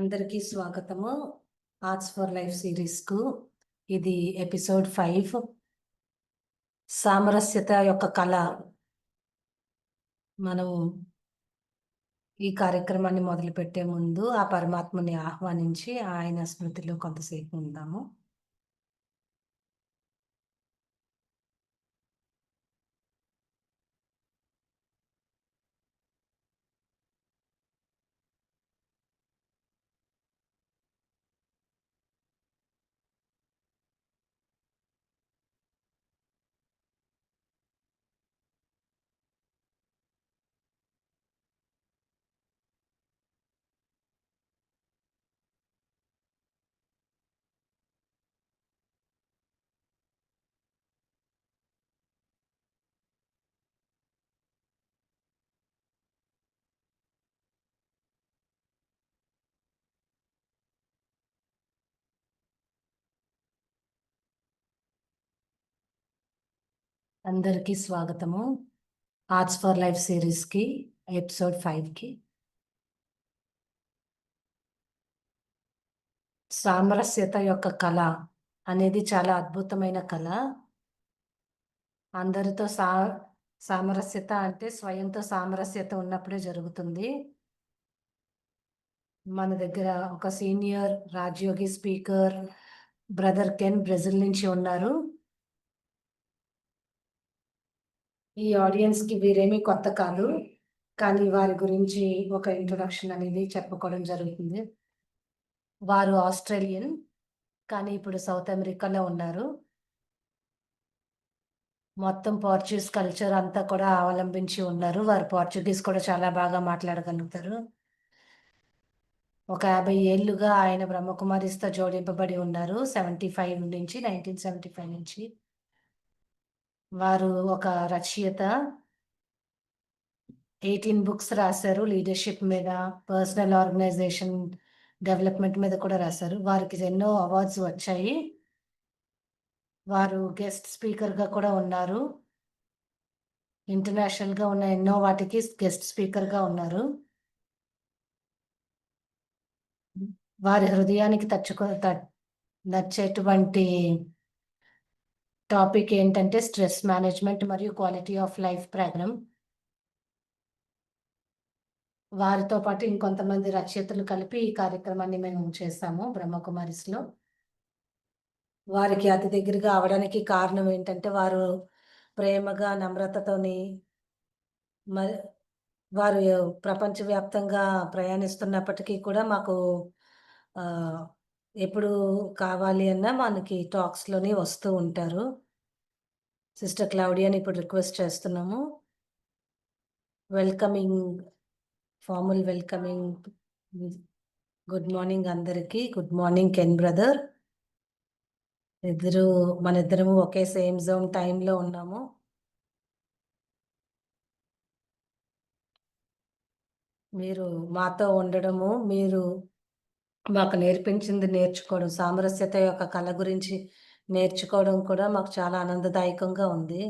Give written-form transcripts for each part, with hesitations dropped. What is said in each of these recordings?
అందరికీ స్వాగతము arts for life సిరీస్కు. ఇది episode 5, సామరస్యత యొక్క కళ. మనం ఈ కార్యక్రమాన్ని మొదలుపెట్టే ముందు ఆ పరమాత్మని ఆహ్వానించి ఆయన స్మృతిలో కొంతసేపు ఉందాము. అందరికీ స్వాగతము ఆర్ట్స్ ఫర్ లైఫ్ సిరీస్కి ఎపిసోడ్ 5కి. సామరస్యత యొక్క కళ అనేది చాలా అద్భుతమైన కళ. అందరితో సామరస్యత అంటే స్వయంతో సామరస్యత ఉన్నప్పుడే జరుగుతుంది. మన దగ్గర ఒక senior Rajayogi speaker brother Ken Brazil నుంచి ఉన్నారు. ఈ ఆడియన్స్ కి వీరేమీ కొత్త కాదు, కానీ వారి గురించి ఒక ఇంట్రొడక్షన్ అనేది చెప్పుకోవడం జరుగుతుంది. వారు ఆస్ట్రేలియన్, కానీ ఇప్పుడు సౌత్ అమెరికాలో ఉన్నారు. మొత్తం పోర్చుగీస్ కల్చర్ అంతా కూడా అవలంబించి ఉన్నారు. వారు పోర్చుగీస్ కూడా చాలా బాగా మాట్లాడగలుగుతారు. ఒక 50 ఏళ్లుగా ఆయన బ్రహ్మకుమారిస్తో జోడింపబడి ఉన్నారు. 1975 నుంచి వారు ఒక రచయిత. 18 బుక్స్ రాశారు. లీడర్షిప్ మీద, పర్సనల్ ఆర్గనైజేషన్ డెవలప్మెంట్ మీద కూడా రాశారు. వారికి ఎన్నో అవార్డ్స్ వచ్చాయి. వారు గెస్ట్ స్పీకర్గా కూడా ఉన్నారు. ఇంటర్నేషనల్గా ఉన్న ఎన్నో వాటికి గెస్ట్ స్పీకర్గా ఉన్నారు. వారి హృదయానికి నచ్చేటువంటి టాపిక్ ఏంటంటే స్ట్రెస్ మేనేజ్మెంట్ మరియు క్వాలిటీ ఆఫ్ లైఫ్ ప్రోగ్రామ్. వారితో పాటు ఇంకొంతమంది రచయితలు కలిపి ఈ కార్యక్రమాన్ని మేము చేస్తాము బ్రహ్మకుమారిస్లో. వారికి అతి దగ్గరగా అవడానికి కారణం ఏంటంటే వారు ప్రేమగా, నమ్రతతోని వారు ప్రపంచవ్యాప్తంగా ప్రయాణిస్తున్నప్పటికీ కూడా మాకు ఎప్పుడు కావాలి అన్నా మనకి టాక్స్లోనే వస్తూ ఉంటారు. సిస్టర్ క్లౌడియాని ఇప్పుడు రిక్వెస్ట్ చేస్తున్నాము. Formal welcoming. గుడ్ మార్నింగ్ అందరికీ. Good morning can brother. మన ఇద్దరము ఒకే సేమ్ జోన్ టైంలో ఉన్నాము. మీరు మాతో ఉండడము, మీరు మాకు నేర్పించింది నేర్చుకోవడం, సామరస్యత యొక్క కళ గురించి నేర్చుకోవడం కూడా మాకు చాలా ఆనందదాయకంగా ఉంది.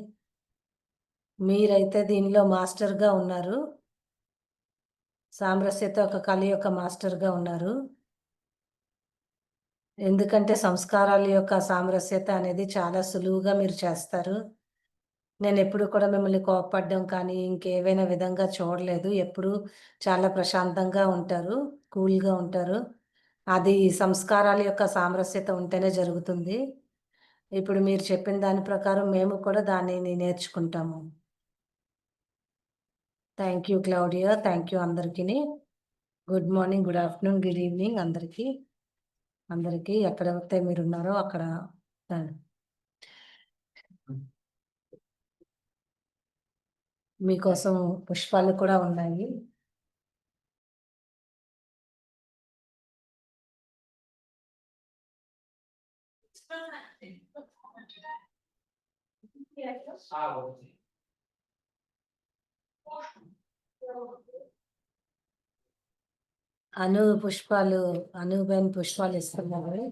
మీరైతే దీనిలో మాస్టర్గా ఉన్నారు. సామరస్యత యొక్క కళ యొక్క మాస్టర్గా ఉన్నారు. ఎందుకంటే సంస్కారాల యొక్క సామరస్యత అనేది చాలా సులువుగా మీరు చేస్తారు. నేను ఎప్పుడు కూడా మిమ్మల్ని కోపపడడం కానీ ఇంకేవైనా విధంగా చూడలేదు. ఎప్పుడు చాలా ప్రశాంతంగా ఉంటారు, కూల్గా ఉంటారు. అది సంస్కారాల యొక్క సామరస్యత ఉంటేనే జరుగుతుంది. ఇప్పుడు మీరు చెప్పిన దాని ప్రకారం మేము కూడా దానిని నేర్చుకుంటాము. Thank you Claudia. Thank you అందరికీ. Good morning, good afternoon, good evening అందరికీ ఎక్కడైతే మీరు ఉన్నారో అక్కడ. మీకోసం పుష్పాలు కూడా ఉన్నాయి. అనుబెన్ పుష్పాలు ఇస్తున్నారు.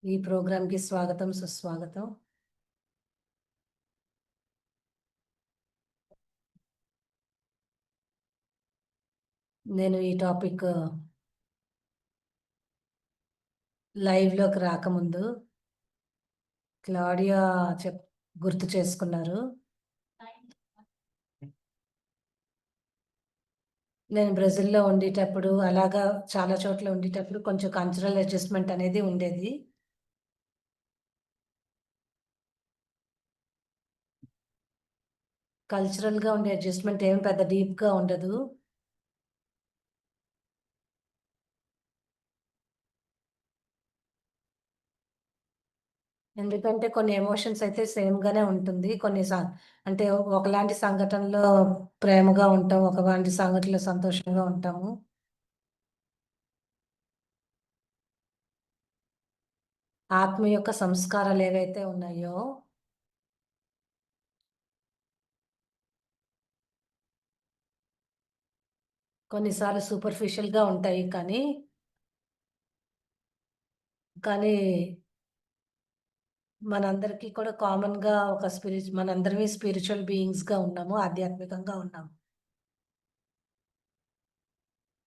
ఈ ప్రోగ్రాంకి స్వాగతం, సుస్వాగతం. నేను ఈ టాపిక్ లైవ్‌లోకి రాకముందు క్లాడియా చెప్ గుర్తు చేసుకున్నారు. నేను బ్రెజిల్‌లో ఉండేటప్పుడు అలాగా చాలా చోట్ల ఉండేటప్పుడు కొంచెం కల్చరల్ అడ్జస్ట్‌మెంట్ అనేది ఉండేది. కల్చరల్‌గా ఉండే అడ్జస్ట్‌మెంట్ ఏమి పెద్ద డీప్‌గా ఉండదు. ఎందుకంటే కొన్ని ఎమోషన్స్ అయితే సేమ్‌గానే ఉంటుంది. అంటే ఒకలాంటి సంఘటనలో ప్రేమగా ఉంటాం. ఒకలాంటి సంఘటనలో సంతోషంగా ఉంటాము. ఆత్మ యొక్క సంస్కారాలు ఏవైతే ఉన్నాయో కొన్నిసార్లు సూపర్ఫిషియల్‌గా ఉంటాయి. కానీ మనందరికీ కూడా కామన్‌గా మనందరమే స్పిరిచ్యువల్ బీయింగ్స్‌గా ఉన్నాము. ఆధ్యాత్మికంగా ఉన్నాము.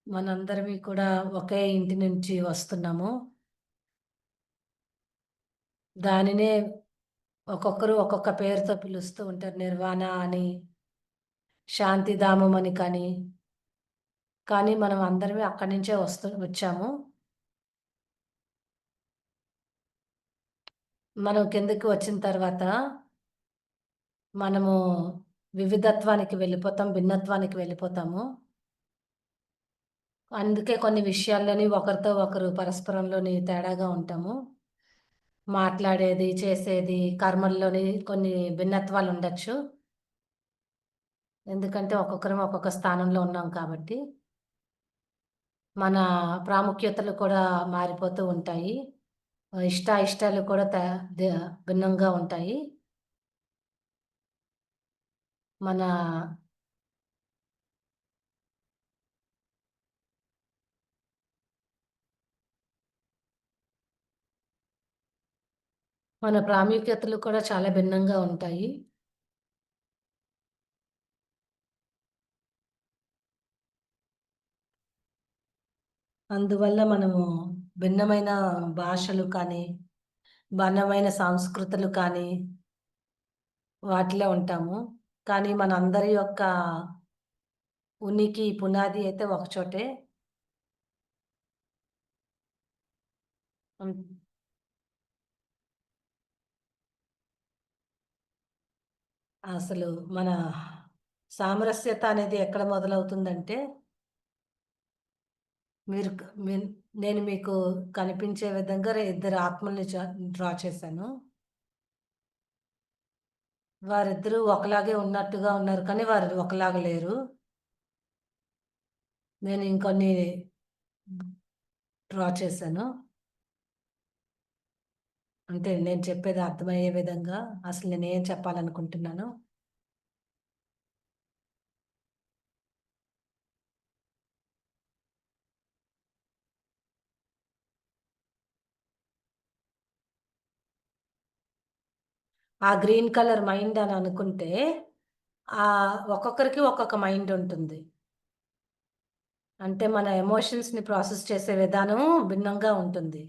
మనందరమే కూడా ఒకే ఇంటి నుంచి వస్తున్నాము. దానినే ఒక్కొక్కరు ఒక్కొక్క పేరుతో పిలుస్తూ ఉంటారు. నిర్వాణ అని, శాంతిధామం అని కానీ మనం అందరమే అక్కడి నుంచే వచ్చాము. మనం కిందకి వచ్చిన తర్వాత మనము వివిధత్వానికి వెళ్ళిపోతాం. భిన్నత్వానికి వెళ్ళిపోతాము. అందుకే కొన్ని విషయాల్లోని ఒకరితో ఒకరు పరస్పరంలోని తేడాగా ఉంటాము. మాట్లాడేది, చేసేది, కర్మల్లోని కొన్ని భిన్నత్వాలుండొచ్చు. ఎందుకంటే ఒక్కొక్కరం ఒక్కొక్క స్థానంలో ఉన్నాం కాబట్టి. మన ప్రాముఖ్యతలు కూడా మారిపోతూ ఉంటాయి. ఇష్టాయిష్టాలు కూడా ద భిన్నంగా ఉంటాయి. మన మన ప్రాముఖ్యతలు కూడా చాలా భిన్నంగా ఉంటాయి. అందువల్ల మనము భిన్నమైన భాషలు కానీ, భిన్నమైన సంస్కృతులు కానీ వాటిలో ఉంటాము. కానీ మనందరి యొక్క ఉనికి, పునాది అయితే ఒకచోటే. హ్మ్. అసలు మన సామరస్యత అనేది ఎక్కడ మొదలవుతుందంటే, మీరు క మీన్ నేను మీకు కనిపించే విధంగా ఇద్దరు ఆత్మల్ని డ్రా చేశాను. వారిద్దరూ ఒకలాగే ఉన్నట్టుగా ఉన్నారు కానీ, వారు ఒకలాగా లేరు. నేను ఇంకొన్ని డ్రా చేశాను. అంటే నేను చెప్పేది అర్థమయ్యే విధంగా అసలు నేనేం చెప్పాలనుకుంటున్నానో. ఆ గ్రీన్ కలర్ మైండ్ అని అనుకుంటే, ఒక్కొక్కరికి ఒక్కొక్క మైండ్ ఉంటుంది. అంటే మన ఎమోషన్స్‌ని ప్రాసెస్ చేసే విధానం భిన్నంగా ఉంటుంది.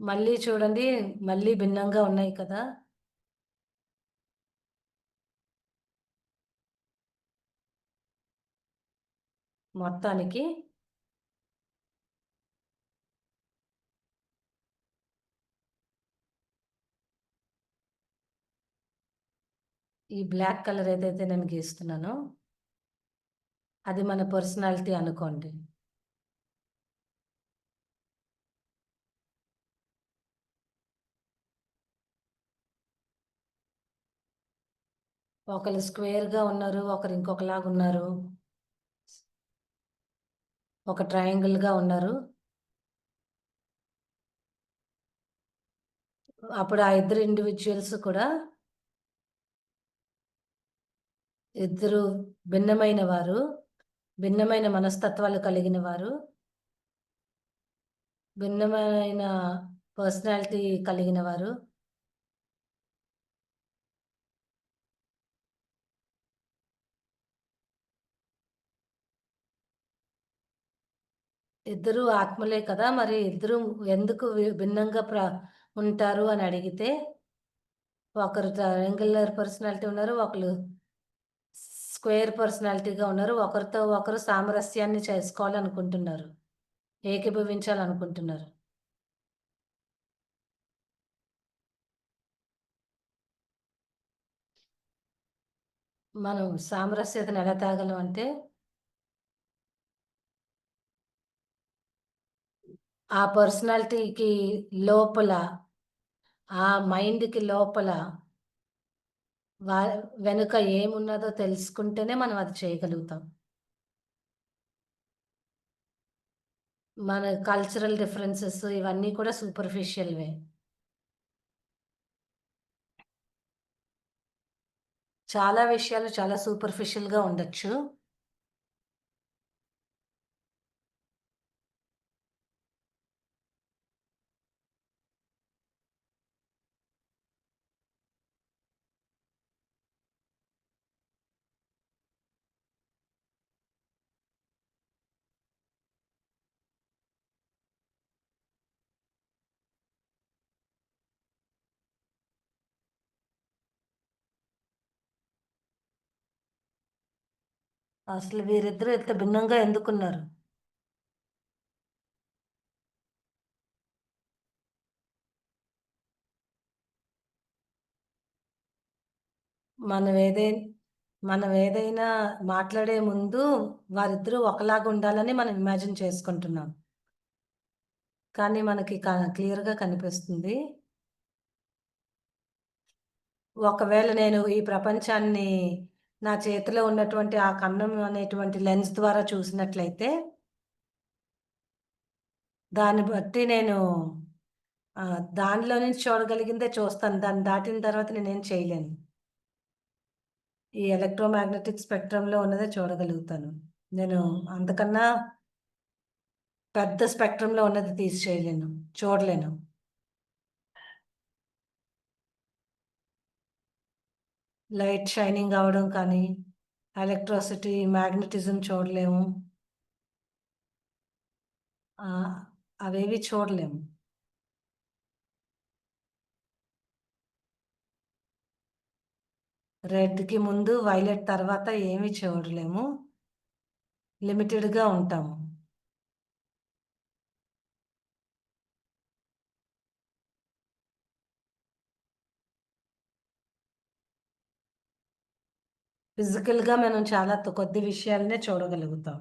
మళ్ళీ చూడండి, మళ్ళీ భిన్నంగా ఉన్నాయి కదా! మొత్తానికి ఈ బ్లాక్ కలర్ ఏదైతే నేను గీస్తున్నానో, అది మన పర్సనాలిటీ అనుకోండి. ఒకళ్ళు స్క్వేర్‌గా ఉన్నారు. ఒకరు ఇంకొకలాగున్నారు. ఒక ట్రయాంగిల్‌గా ఉన్నారు. అప్పుడు ఆ ఇద్దరు ఇండివిడ్యుయల్స్ కూడా ఇద్దరు భిన్నమైన వారు, భిన్నమైన మనస్తత్వాలు కలిగిన వారు, భిన్నమైన పర్సనాలిటీ కలిగిన వారు. ఇద్దరూ ఆత్మలే కదా! మరి ఇద్దరు ఎందుకు భిన్నంగా ఉంటారు అని అడిగితే, ఒకరు ట్రయాంగులర్ పర్సనాలిటీ ఉన్నారు. ఒకళ్ళు స్క్వేర్ పర్సనాలిటీగా ఉన్నారు. ఒకరితో ఒకరు సామరస్యాన్ని చేసుకోవాలనుకుంటున్నారు. ఏకీభవించాలనుకుంటున్నారు. మనం సామరస్యతను ఎలా తేగలం అంటే, ఆ పర్సనాలిటీకి లోపల, ఆ మైండ్‌కి లోపల వా వెనుక ఏమున్నదో తెలుసుకుంటేనే మనం అది చేయగలుగుతాం. మన కల్చరల్ డిఫరెన్సెస్ ఇవన్నీ కూడా సూపర్ఫిషియల్‌వే. చాలా విషయాలు చాలా సూపర్ఫిషియల్‌గా ఉండొచ్చు. అసలు వీరిద్దరూ ఇంత భిన్నంగా ఎందుకున్నారు? మనం ఏదై మనం ఏదైనా మాట్లాడే ముందు వారిద్దరూ ఒకలాగా ఉండాలని మనం ఇమాజిన్ చేసుకుంటున్నాం. కానీ మనకి క్లియర్‌గా కనిపిస్తుంది. ఒకవేళ నేను ఈ ప్రపంచాన్ని నా చేతిలో ఉన్నటువంటి ఆ కన్నం అనేటువంటి లెన్స్ ద్వారా చూసినట్లయితే, దాన్ని బట్టి నేను దానిలో నుంచి చూడగలిగిందే చూస్తాను. దాన్ని దాటిన తర్వాత నేనేం చేయలేను. ఈ ఎలక్ట్రోమాగ్నెటిక్ స్పెక్ట్రమ్‌లో ఉన్నదే చూడగలుగుతాను. నేను అంతకన్నా పెద్ద స్పెక్ట్రమ్‌లో ఉన్నది తీసి చేయలేను. చూడలేను. లైట్ షైనింగ్ అవ్వడం కానీ, ఎలక్ట్రిసిటీ, మాగ్నెటిజం చూడలేము. అవేవి చూడలేము. రెడ్‌కి ముందు, వైలెట్ తర్వాత ఏమి చూడలేము. లిమిటెడ్‌గా ఉంటాము. ఫిజికల్‌గా మనం చాలా కొద్ది విషయాలనే చూడగలుగుతాం.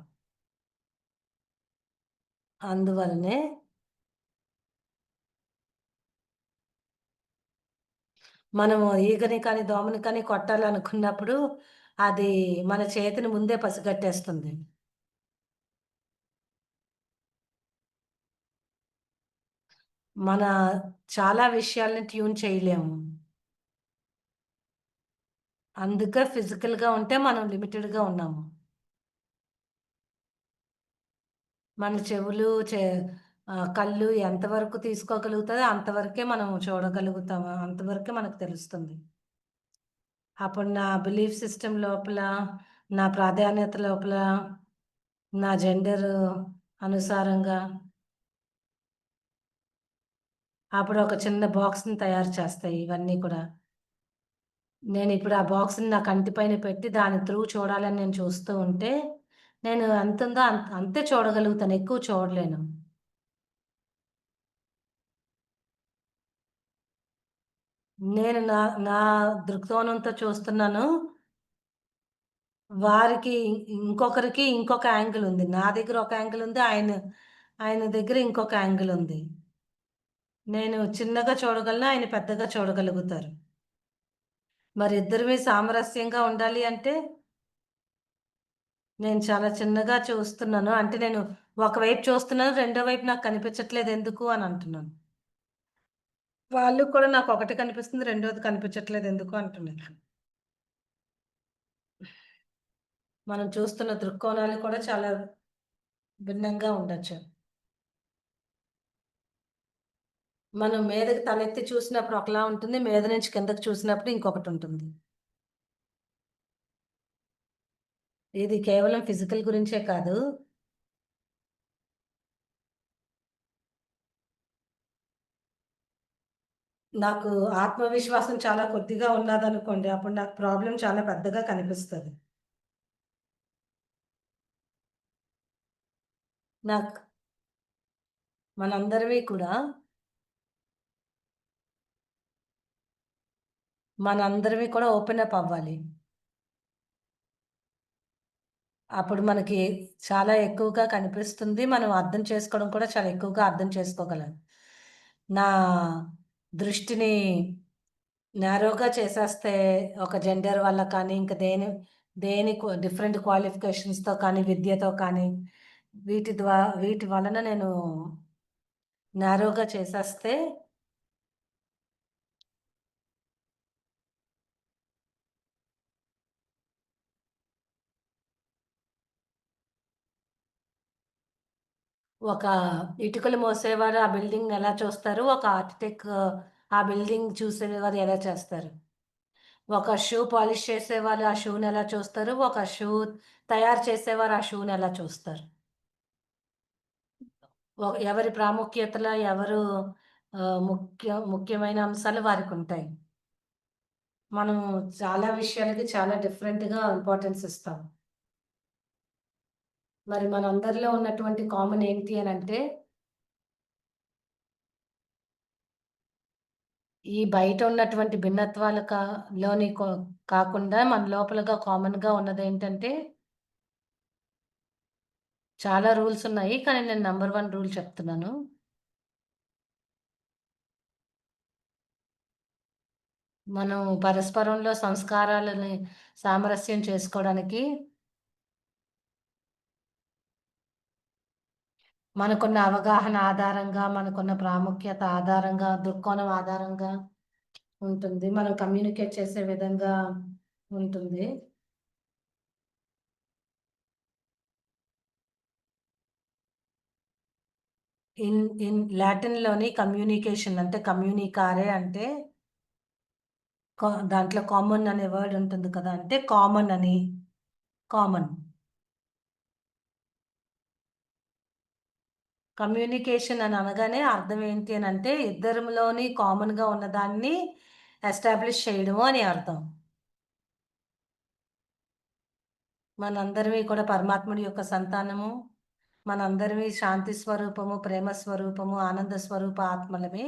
అందువల్లనే మనము ఈగని కానీ, దోమని కానీ కొట్టాలనుకున్నప్పుడు అది మన చేతిని ముందే పసిగట్టేస్తుంది. మన చాలా విషయాల్ని ట్యూన్ చేయలేము. అందుకే ఫిజికల్‌గా ఉంటే మనం లిమిటెడ్‌గా ఉన్నాము. మన చెవులు, కళ్ళు ఎంతవరకు తీసుకోగలుగుతదో అంతవరకే మనం చూడగలుగుతాము. అంతవరకే మనకు తెలుస్తుంది. అప్పుడు నా బిలీఫ్ సిస్టమ్ లోపల, నా ప్రాధాన్యత లోపల, నా జెండర్ అనుసారంగా అప్పుడు ఒక చిన్న బాక్స్‌ని తయారు చేస్తాయి ఇవన్నీ కూడా. నేనిప్పుడు ఆ బాక్స్‌ని నా కంటి పైన పెట్టి దాని త్రూ చూడాలని నేను చూస్తూ ఉంటే, నేను ఎంతుందో అంతే చూడగలుగుతాను. ఎక్కువ చూడలేను. నేను నా నా దృక్కోణంతో చూస్తున్నాను. వారికి ఇంకొకరికి ఇంకొక యాంగిల్ ఉంది. నా దగ్గర ఒక యాంగిల్ ఉంది. ఆయన దగ్గర ఇంకొక యాంగిల్ ఉంది. నేను చిన్నగా చూడగలను. ఆయన పెద్దగా చూడగలుగుతారు. మరి ఇద్దరివి సామరస్యంగా ఉండాలి అంటే, నేను చాలా చిన్నగా చూస్తున్నాను. అంటే నేను ఒకవైపు చూస్తున్నాను. రెండో వైపు నాకు కనిపించట్లేదు ఎందుకు అని అంటున్నాను. వాళ్ళు కూడా నాకు ఒకటి కనిపిస్తుంది. రెండోది కనిపించట్లేదు ఎందుకు అంటున్నారు. మనం చూస్తున్న దృక్కోణాలు కూడా చాలా భిన్నంగా ఉండొచ్చు. మనం మీదకి తలెత్తి చూసినప్పుడు ఒకలా ఉంటుంది. మీద నుంచి కిందకి చూసినప్పుడు ఇంకొకటుంటుంది. ఇది కేవలం ఫిజికల్ గురించే కాదు. నాకు ఆత్మవిశ్వాసం చాలా కొద్దిగా ఉన్నాదనుకోండి, అప్పుడు నాకు ప్రాబ్లమ్ చాలా పెద్దగా కనిపిస్తది. నాకు మనందరివి కూడా మనందరివి కూడా ఓపెన్ అప్ అవ్వాలి. అప్పుడు మనకి చాలా ఎక్కువగా కనిపిస్తుంది. మనం అర్థం చేసుకోవడం కూడా చాలా ఎక్కువగా అర్థం చేసుకోగలం. నా దృష్టిని నారోగా చేసేస్తే ఒక జెండర్ వల్ల కానీ, ఇంక డిఫరెంట్ క్వాలిఫికేషన్స్‌తో కానీ, విద్యతో కానీ, వీటి వలన నేను నారోగా చేసేస్తే ఒక ఇటుకలు మోసేవారు ఆ బిల్డింగ్‌ని ఎలా చూస్తారు? ఒక ఆర్కిటెక్ట్ ఆ బిల్డింగ్ చూసేవారు ఎలా చేస్తారు? ఒక షూ పాలిష్ చేసేవాళ్ళు ఆ షూనెలా చూస్తారు? ఒక షూ తయారు చేసేవారు ఆ షూనెలా చూస్తారు? ఎవరి ప్రాముఖ్యతలో ఎవరు ముఖ్యమైన అంశాలు వారికుంటాయి. మనం చాలా విషయాలకి చాలా డిఫరెంట్‌గా ఇంపార్టెన్స్ ఇస్తాం. మరి మనందరిలో ఉన్నటువంటి కామన్ ఏంటి అనంటే, ఈ బయట ఉన్నటువంటి భిన్నత్వాలు లోని కాకుండా మన లోపలగా కామన్‌గా ఉన్నదేంటంటే, చాలా రూల్స్ ఉన్నాయి. కానీ నేను నంబర్ 1 రూల్ చెప్తున్నాను. మనం పరస్పరంలో సంస్కారాలని సామరస్యం చేసుకోవడానికి మనకున్న అవగాహన ఆధారంగా, మనకున్న ప్రాముఖ్యత ఆధారంగా, దృక్కోణం ఆధారంగా ఉంటుంది. మనం కమ్యూనికేట్ చేసే విధంగా ఉంటుంది. ఇన్ ఇన్ లాటిన్‌లోని కమ్యూనికేషన్ అంటే కమ్యూనికారే అంటే దాంట్లో కామన్ అనే వర్డ్ ఉంటుంది కదా! అంటే కామన్ అని. కామన్. కమ్యూనికేషన్ అని అనగానే అర్థం ఏంటి అనంటే ఇద్దరిలోని కామన్‌గా ఉన్నదాన్ని ఎస్టాబ్లిష్ చేయడము అని అర్థం. మనందరివి కూడా పరమాత్ముడి యొక్క సంతానము. మనందరివి శాంతి స్వరూపము, ప్రేమ స్వరూపము, ఆనంద స్వరూప ఆత్మలమే.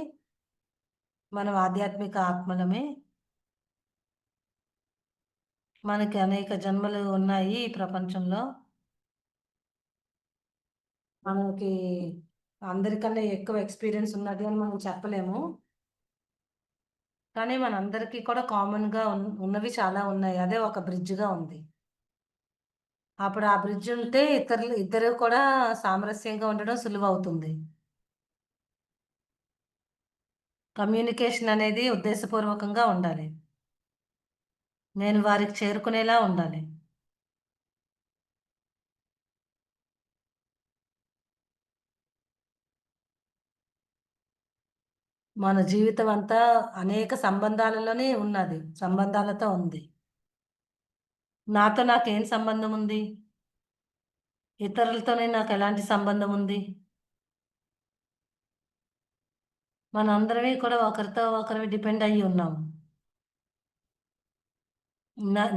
మనం ఆధ్యాత్మిక ఆత్మలమే. మనకి అనేక జన్మలు ఉన్నాయి ఈ ప్రపంచంలో. మనకి అందరికన్నా ఎక్కువ ఎక్స్‌పీరియన్స్ ఉన్నది అని మనం చెప్పలేము. కానీ మనందరికీ కూడా కామన్‌గా ఉన్నవి చాలా ఉన్నాయి. అదే ఒక బ్రిడ్జ్‌గా ఉంది. అప్పుడు ఆ బ్రిడ్జ్ ఉంటే ఇద్దరు కూడా సామరస్యంగా ఉండడం సులువవుతుంది. కమ్యూనికేషన్ అనేది ఉద్దేశపూర్వకంగా ఉండాలి. నేను వారికి చేరుకునేలా ఉండాలి. మన జీవితం అంతా అనేక సంబంధాలలోనే ఉన్నది. సంబంధాలతో ఉంది. నాకేం సంబంధం ఉంది? ఇతరులతోనే నాకెలాంటి సంబంధం ఉంది? మనందరమే కూడా ఒకరితో ఒకరు డిపెండ్ అయ్యి ఉన్నాం.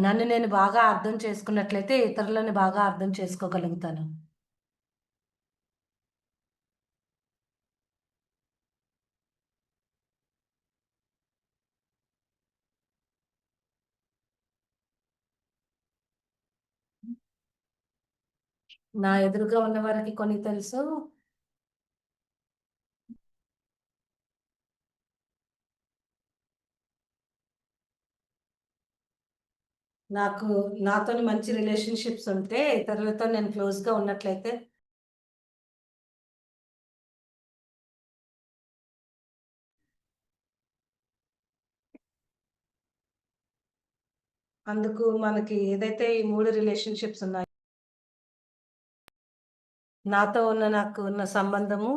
నన్ను నేను బాగా అర్థం చేసుకున్నట్లయితే ఇతరులని బాగా అర్థం చేసుకోగలుగుతాను. నా ఎదురుగా ఉన్న వారికి కొన్ని తెలుసు. నాకు నాతోని మంచి రిలేషన్‌షిప్స్ ఉంటే ఇతరులతో నేను క్లోజ్‌గా ఉన్నట్లయితే అందుకు మనకి ఏదైతే ఈ 3 రిలేషన్‌షిప్స్ ఉన్నాయో నాకు ఉన్న సంబంధము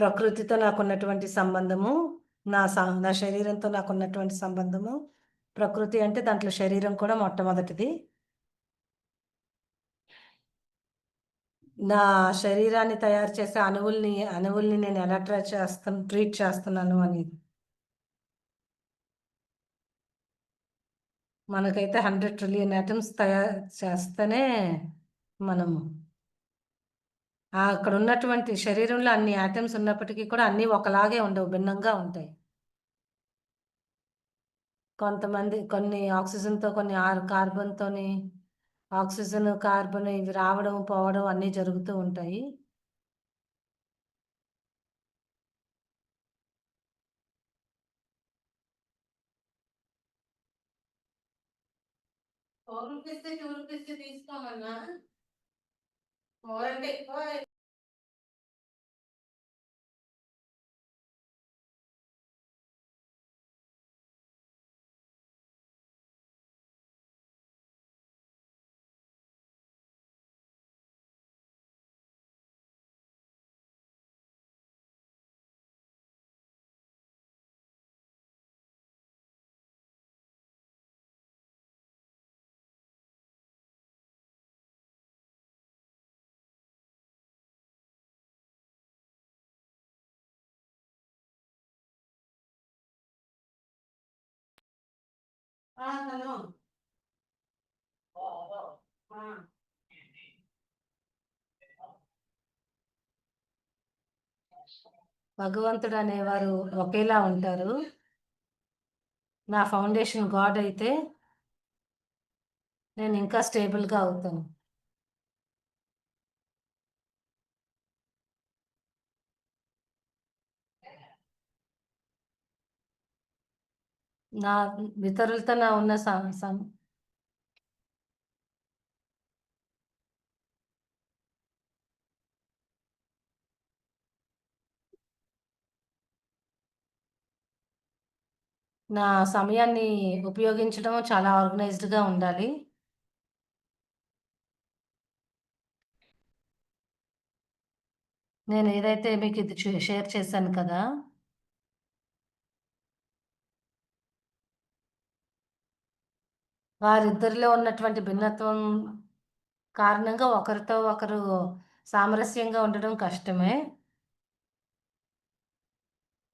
ప్రకృతితో నాకున్నటువంటి సంబంధము, నా శరీరంతో నాకున్నటువంటి సంబంధము, ప్రకృతి అంటే దాంట్లో శరీరం కూడా మొట్టమొదటిది. నా శరీరాన్ని తయారు చేసే అణువుల్ని నేను ఎలా ట్రీట్ చేస్తున్నాను అని. మనకైతే 100 ట్రిలియన్ ఆటమ్స్ తయారు చేస్తేనే మనము అక్కడ ఉన్నటువంటి శరీరంలో అన్ని ఆటమ్స్ ఉన్నప్పటికీ కూడా అన్నీ ఒకలాగే ఉండవు, భిన్నంగా ఉంటాయి. కొన్ని ఆక్సిజన్‌తో, కొన్ని కార్బన్‌తోని, ఆక్సిజన్, కార్బన్ ఇవి రావడం, పోవడం అన్నీ జరుగుతూ ఉంటాయి. రూ. 4 తీసుకోమన్నా. ఓరంటే ఎక్కువ. హలో. ఆ! భగవంతుడు అనేవారు ఒకేలా ఉంటారు. నా ఫౌండేషన్ గాడ్ అయితే నేను ఇంకా స్టేబుల్‌గా అవుతాను. నా ఇతరులతో నా ఉన్న సం సం నా సమయాన్ని ఉపయోగించడం చాలా ఆర్గనైజ్డ్‌గా ఉండాలి. నేను ఏదైతే మీకు ఇది షేర్ చేశాను కదా! వారిద్దరిలో ఉన్నటువంటి భిన్నత్వం కారణంగా ఒకరితో ఒకరు సామరస్యంగా ఉండడం కష్టమే.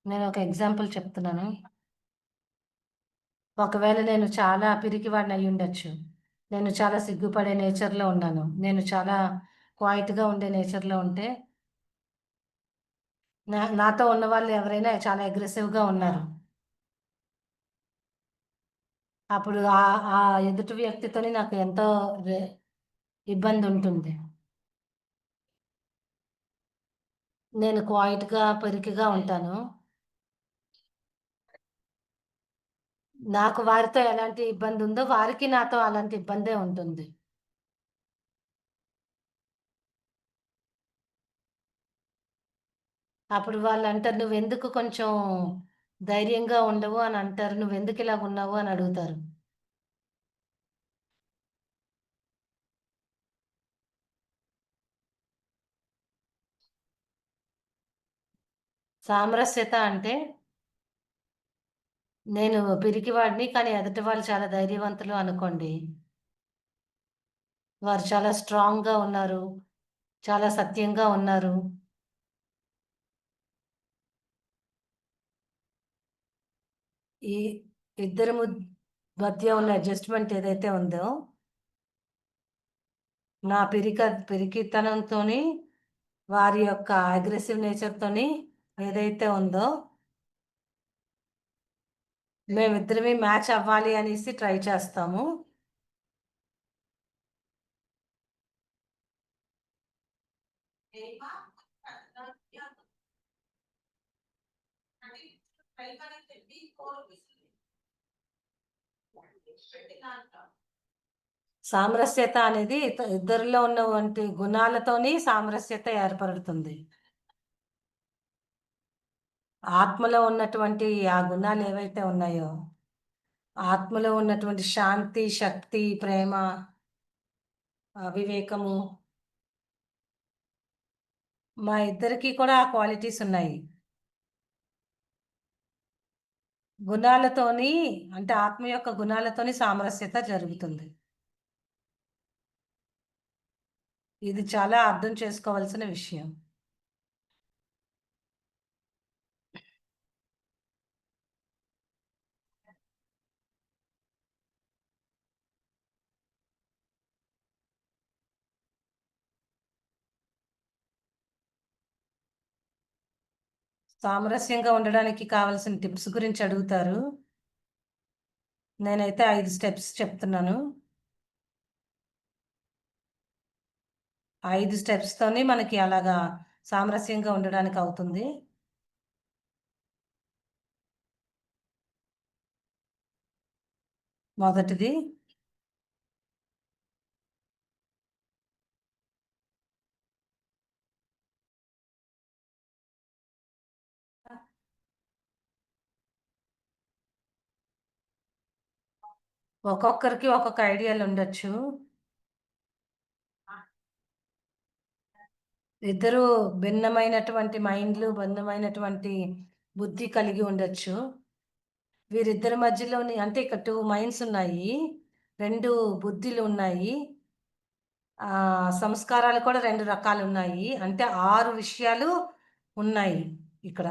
నేను ఒక ఎగ్జాంపుల్ చెప్తున్నాను. ఒకవేళ నేను చాలా పిరికివాడిని అయ్యుండొచ్చు. నేను చాలా సిగ్గుపడే నేచర్‌లో ఉన్నాను. నేను చాలా క్వైట్‌గా ఉండే నేచర్‌లో ఉంటే, నాతో ఉన్నవాళ్ళు ఎవరైనా చాలా అగ్రెసివ్‌గా ఉన్నారు. అప్పుడు ఆ ఎదుటి వ్యక్తితోని నాకు ఎంతో రె ఇబ్బందుంటుంది. నేను క్వైట్‌గా, పిరికిగా ఉంటాను. నాకు వారితో ఎలాంటి ఇబ్బందుందో, వారికి నాతో అలాంటి ఇబ్బందే ఉంటుంది. అప్పుడు వాళ్ళంటారు, "నువ్వెందుకు కొంచెం ధైర్యంగా ఉండవు" అని అంటారు. "నువ్వెందుకు ఇలాగున్నావు" అని అడుగుతారు. సామరస్యత అంటే, నేను పిరికివాడిని, కానీ ఎదుటి వాళ్ళు చాలా ధైర్యవంతులు అనుకోండి. వారు చాలా స్ట్రాంగ్‌గా ఉన్నారు. చాలా సత్యంగా ఉన్నారు. ఈ ఇద్దరి మధ్య ఉన్న అడ్జస్ట్‌మెంట్ ఏదైతే ఉందో, నా పిరికితనంతోని, వారి యొక్క అగ్రెసివ్ నేచర్‌తోని ఏదైతే ఉందో, మేమిద్దరమే మ్యాచ్ అవ్వాలి అనేసి ట్రై చేస్తాము. సామరస్యత అనేది ఇద్దరిలో ఉన్నవంటి గుణాలతోని సామరస్యత ఏర్పడుతుంది. ఆత్మలో ఉన్నటువంటి ఆ గుణాలేవైతే ఉన్నాయో, ఆత్మలో ఉన్నటువంటి శాంతి, శక్తి, ప్రేమ, వివేకము, మా ఇద్దరికీ కూడా ఆ క్వాలిటీస్ ఉన్నాయి. గుణాలతోని అంటే ఆత్మ యొక్క గుణాలతోని సామరస్యత జరుగుతుంది. ఇది చాలా అర్థం చేసుకోవాల్సిన విషయం. సామరస్యంగా ఉండడానికి కావాల్సిన టిప్స్ గురించి అడుగుతారు. నేనైతే 5 స్టెప్స్ చెప్తున్నాను. 5 స్టెప్స్‌తోని మనకి అలాగా సామరస్యంగా ఉండడానికి అవుతుంది. మొదటిది ఒక్కొక్కరికి ఒక్కొక్క ఐడియాలుండొచ్చు. ఇద్దరూ భిన్నమైనటువంటి మైండ్‌లు, భిన్నమైనటువంటి బుద్ధి కలిగి ఉండొచ్చు. వీరిద్దరి మధ్యలోని అంటే ఇక్కడ 2 మైండ్స్ ఉన్నాయి. 2 బుద్ధిలున్నాయి. సంస్కారాలు కూడా 2 రకాలున్నాయి. అంటే 6 విషయాలు ఉన్నాయి ఇక్కడ.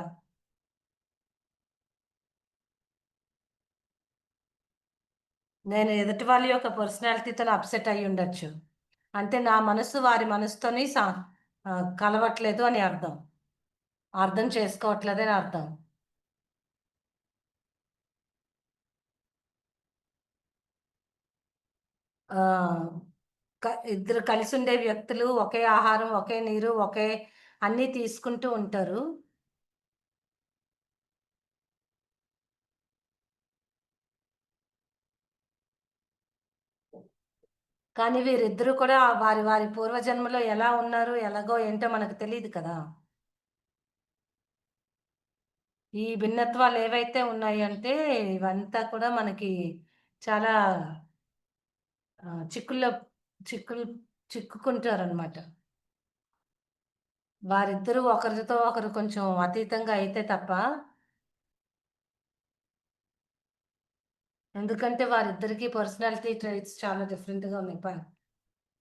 నేను ఎదుటి వాళ్ళ యొక్క పర్సనాలిటీతోని అప్‌సెట్ అయ్యుండొచ్చు. అంటే నా మనసు వారి మనసుతోని కలవట్లేదు అని అర్థం. అర్థం చేసుకోవట్లేదని అర్థం. ఆహ్, ఇద్దరు కలిసుండే వ్యక్తులు ఒకే ఆహారం, ఒకే నీరు, ఒకే అన్నీ తీసుకుంటూ ఉంటారు. కానీ వీరిద్దరూ కూడా వారి వారి పూర్వజన్మలో ఎలా ఉన్నారు, ఎలాగో ఏంటో మనకు తెలీదు కదా! ఈ భిన్నత్వాలేవైతే ఉన్నాయంటే ఇవంతా కూడా మనకి చాలా చిక్కుల్లో చిక్కులు చిక్కుకుంటారనమాట. వారిద్దరూ ఒకరితో ఒకరు కొంచెం అతీతంగా అయితే తప్ప, ఎందుకంటే వారిద్దరికీ పర్సనాలిటీ ట్రైట్స్ చాలా డిఫరెంట్‌గా ఉన్నాయి.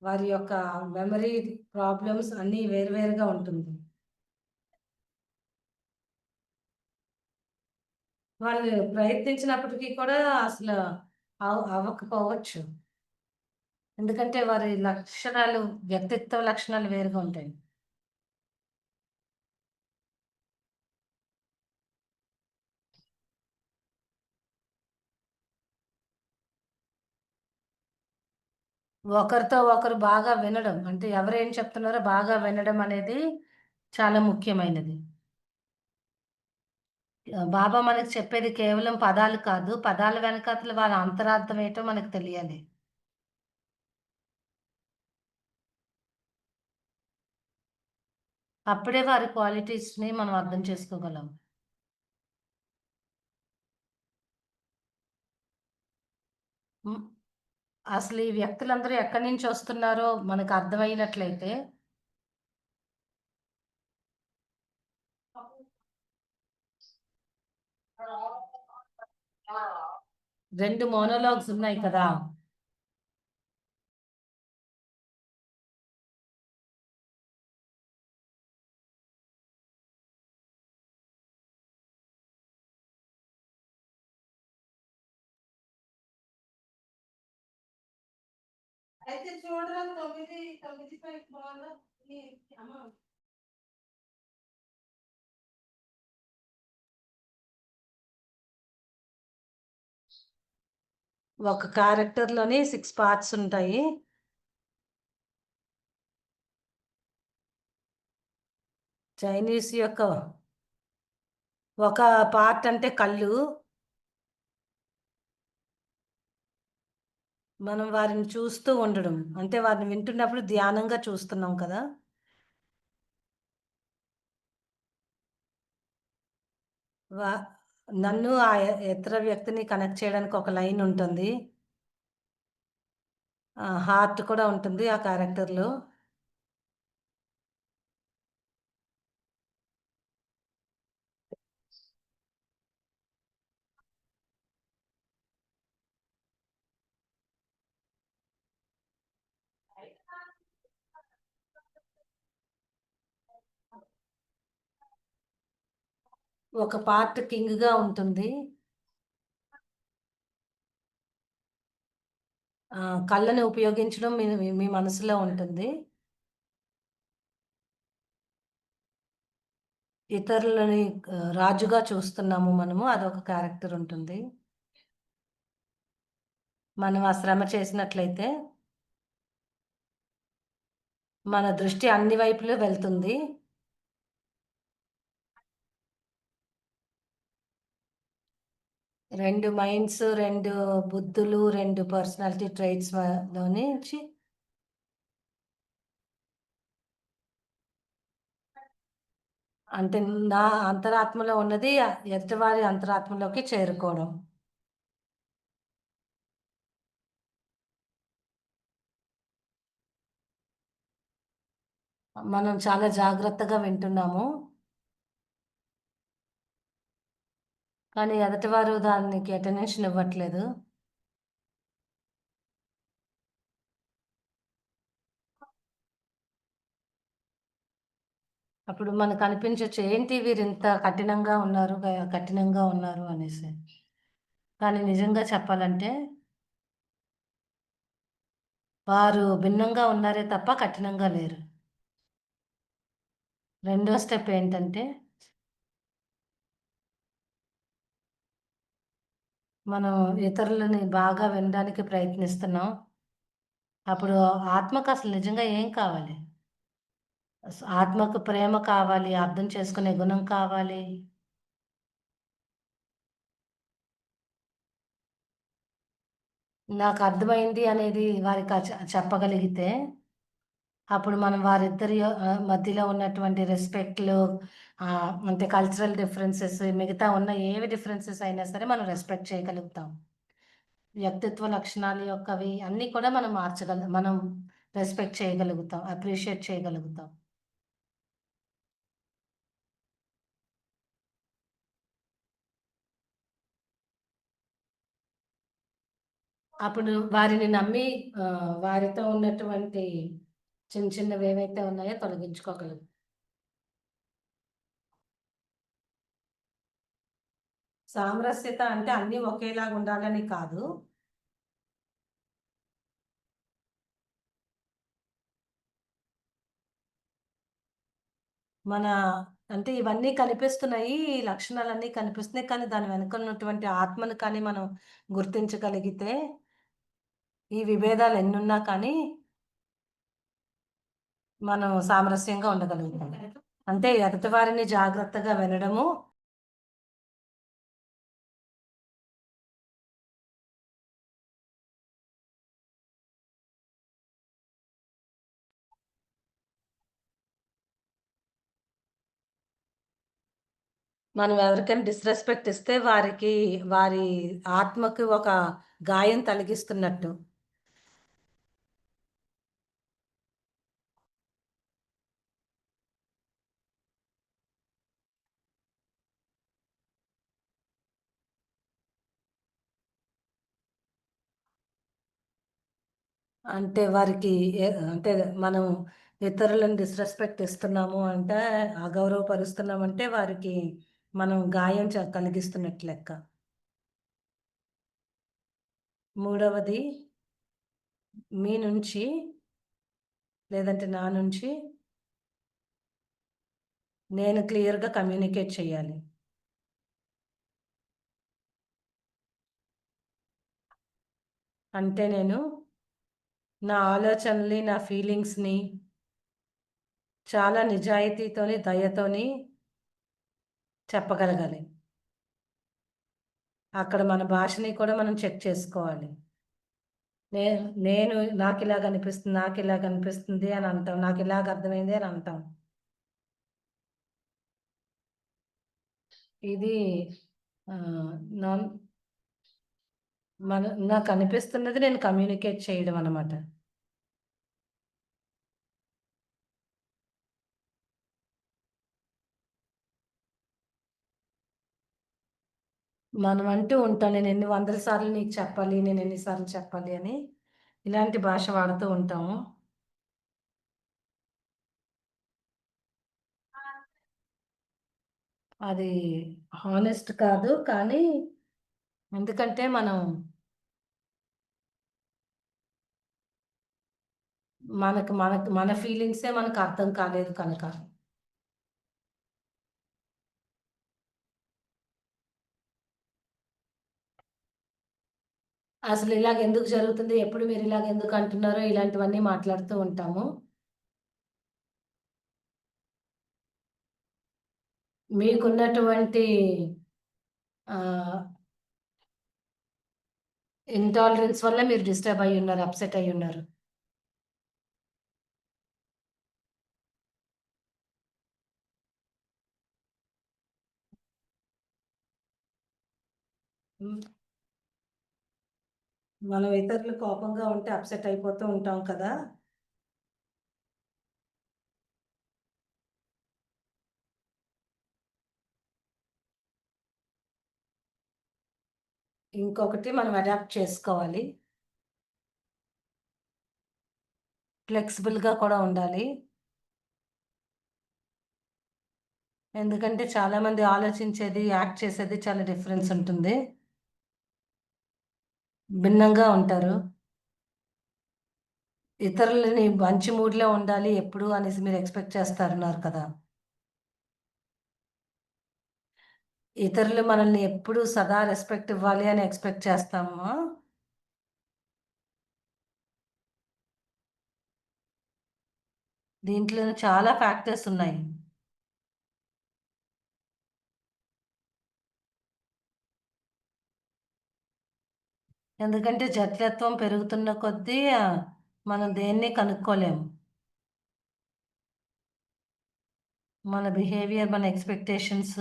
వారి యొక్క మెమరీ ప్రాబ్లమ్స్ అన్నీ వేరు వేరుగా ఉంటుంది. వాళ్ళు ప్రయత్నించినప్పటికీ కూడా అసలు అవ్వకపోవచ్చు. ఎందుకంటే వారి లక్షణాలు, వ్యక్తిత్వ లక్షణాలు వేరుగా ఉంటాయి. ఒకరితో ఒకరు బాగా వినడం. అంటే ఎవరేం చెప్తున్నారో బాగా వినడం అనేది చాలా ముఖ్యమైనది. బాబా మనకు చెప్పేది కేవలం పదాలు కాదు. పదాల వెనకాతల వాళ్ళ అంతరార్థం ఏంటో మనకు తెలియాలి. అప్పుడే వారి క్వాలిటీస్‌ని మనం అర్థం చేసుకోగలం. హ్మ్. అసలు ఈ వ్యక్తులందరూ ఎక్కడి నుంచి వస్తున్నారో మనకు అర్థమైనట్లయితే 2 మోనోలాగ్స్ ఉన్నాయి కదా! అయితే చూడరా 9, 9 బాగా అమ్మ ఒక క్యారెక్టర్‌లోని 6 పార్ట్స్ ఉంటాయి. చైనీస్ యొక్క ఒక పార్ట్ అంటే కళ్ళు. మనం వారిని చూస్తూ ఉండడం. అంటే వారిని వింటున్నప్పుడు ధ్యానంగా చూస్తున్నాం కదా! వా నన్ను ఇతర వ్యక్తిని కనెక్ట్ చేయడానికి ఒక లైన్ ఉంటుంది. హార్ట్ కూడా ఉంటుంది ఆ క్యారెక్టర్‌లో. ఒక పార్ట్ కింగ్‌గా ఉంటుంది. కళ్ళని ఉపయోగించడం మీ మీ మనసులో ఉంటుంది. ఇతరులని రాజుగా చూస్తున్నాము మనము. అదొక క్యారెక్టర్ ఉంటుంది. మనం ఆ శ్రమ చేసినట్లయితే మన దృష్టి అన్ని వైపులు వెళ్తుంది. 2 మైండ్స్, 2 బుద్ధులు, 2 పర్సనాలిటీ ట్రైట్స్ లోనించి అంటే నా అంతరాత్మలో ఉన్నది ఎదుటివారి అంతరాత్మలోకి చేరుకోవడం. మనం చాలా జాగ్రత్తగా వింటున్నాము. కానీ ఎదుటివారు దానికి అటెన్షన్ ఇవ్వట్లేదు. అప్పుడు మనకనిపించొచ్చు ఏంటి వీరింత కఠినంగా ఉన్నారు, కఠినంగా ఉన్నారు అనేసి. కానీ నిజంగా చెప్పాలంటే వారు భిన్నంగా ఉన్నారే తప్ప కఠినంగా లేరు. రెండో స్టెప్ ఏంటంటే మనం ఇతరులని బాగా వినడానికి ప్రయత్నిస్తున్నాం. అప్పుడు ఆత్మకు అసలు నిజంగా ఏం కావాలి? ఆత్మకు ప్రేమ కావాలి, అర్థం చేసుకునే గుణం కావాలి. నాకర్థమైంది అనేది వారికి చెప్పగలిగితే, అప్పుడు మనం వారిద్దరి మధ్యలో ఉన్నటువంటి రెస్పెక్ట్‌లు అంటే కల్చరల్ డిఫరెన్సెస్ మిగతా ఉన్న ఏవి డిఫరెన్సెస్ అయినా సరే మనం రెస్పెక్ట్ చేయగలుగుతాం. వ్యక్తిత్వ లక్షణాలు యొక్కవి అన్నీ కూడా మనం మనం రెస్పెక్ట్ చేయగలుగుతాం. అప్రిషియేట్ చేయగలుగుతాం. అప్పుడు వారిని నమ్మి వారితో ఉన్నటువంటి చిన్న చిన్నవేవైతే ఉన్నాయో తొలగించుకోగలం. సామరస్యత అంటే అన్నీ ఒకేలాగా ఉండాలని కాదు. మన అంటే ఇవన్నీ కనిపిస్తున్నాయి. ఈ లక్షణాలన్నీ కనిపిస్తున్నాయి. కానీ దాని వెనక ఉన్నటువంటి ఆత్మను కానీ మనం గుర్తించగలిగితే, ఈ విభేదాలు ఎన్నున్నా కానీ మనం సామరస్యంగా ఉండగలుగుతాం. అంటే ఎదుటి వారిని జాగ్రత్తగా వినడము, మనం ఎవరికైనా డిస్‌రెస్పెక్ట్ ఇస్తే వారి ఆత్మకి ఒక గాయం తలిగిస్తున్నట్టు. అంటే వారికి అంటే మనం ఇతరులను డిస్‌రెస్పెక్ట్ ఇస్తున్నాము అంటే, అగౌరవపరుస్తున్నామంటే వారికి మనం గాయం కలిగిస్తున్నట్టు లెక్క. మూడవది మీ నుంచి లేదంటే నా నుంచి నేను క్లియర్‌గా కమ్యూనికేట్ చేయాలి. అంటే నేను నా ఆలోచనలని, నా ఫీలింగ్స్‌ని చాలా నిజాయితీతోని, దయతోని చెప్పగలగాలి. అక్కడ మన భాషని కూడా మనం చెక్ చేసుకోవాలి. నేను నాకిలాగనిపిస్తుంది అని అంటాం. నాకిలాగ అర్థమైంది అని అంటాం. ఇది ఆహ్, నాన్ నాకనిపిస్తున్నది నేను కమ్యూనికేట్ చేయడం అన్నమాట. మనం అంటూ ఉంటాం. నేను ఎన్ని వందల సార్లు నీకు చెప్పాలి, నేను ఎన్ని సార్లు చెప్పాలి అని. ఇలాంటి భాష వాడుతూ ఉంటాము. అది హానెస్ట్ కాదు. కానీ ఎందుకంటే మనం మనకు మన ఫీలింగ్సే మనకు అర్థం కాలేదు కనుక. అసలు ఇలాగ ఎందుకు జరుగుతుంది? ఎప్పుడు మీరు ఇలాగ ఎందుకు అంటున్నారో ఇలాంటివన్నీ మాట్లాడుతూ ఉంటాము. మీకున్నటువంటి ఆహ్, ఇంటాలరెన్స్ వల్ల మీరు డిస్టర్బ్ అయ్యున్నారు. అప్‌సెట్ అయ్యున్నారు. హ్మ్. మనం ఇతరులు కోపంగా ఉంటే అప్‌సెట్ అయిపోతూ ఉంటాం కదా! ఇంకొకటి మనం అడాప్ట్ చేసుకోవాలి. ఫ్లెక్సిబుల్‌గా కూడా ఉండాలి. ఎందుకంటే చాలామంది ఆలోచించేది, యాక్ట్ చేసేది చాలా డిఫరెన్స్ ఉంటుంది. భిన్నంగా ఉంటారు. ఇతరులని మంచి మూడ్‌లో ఉండాలి ఎప్పుడు అనేసి మీరు ఎక్స్‌పెక్ట్ చేస్తారన్నారు కదా! ఇతరులు మనల్ని ఎప్పుడు సదా రెస్పెక్ట్ ఇవ్వాలి అని ఎక్స్‌పెక్ట్ చేస్తామా? దీంట్లో చాలా ఫ్యాక్టర్స్ ఉన్నాయి. ఎందుకంటే జటిలత్వం పెరుగుతున్న కొద్దీ మనం దేన్ని కనుక్కోలేము. మన బిహేవియర్, మన ఎక్స్‌పెక్టేషన్స్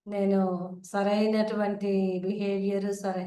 నేను సరైనటువంటి బిహేవియర్ సరే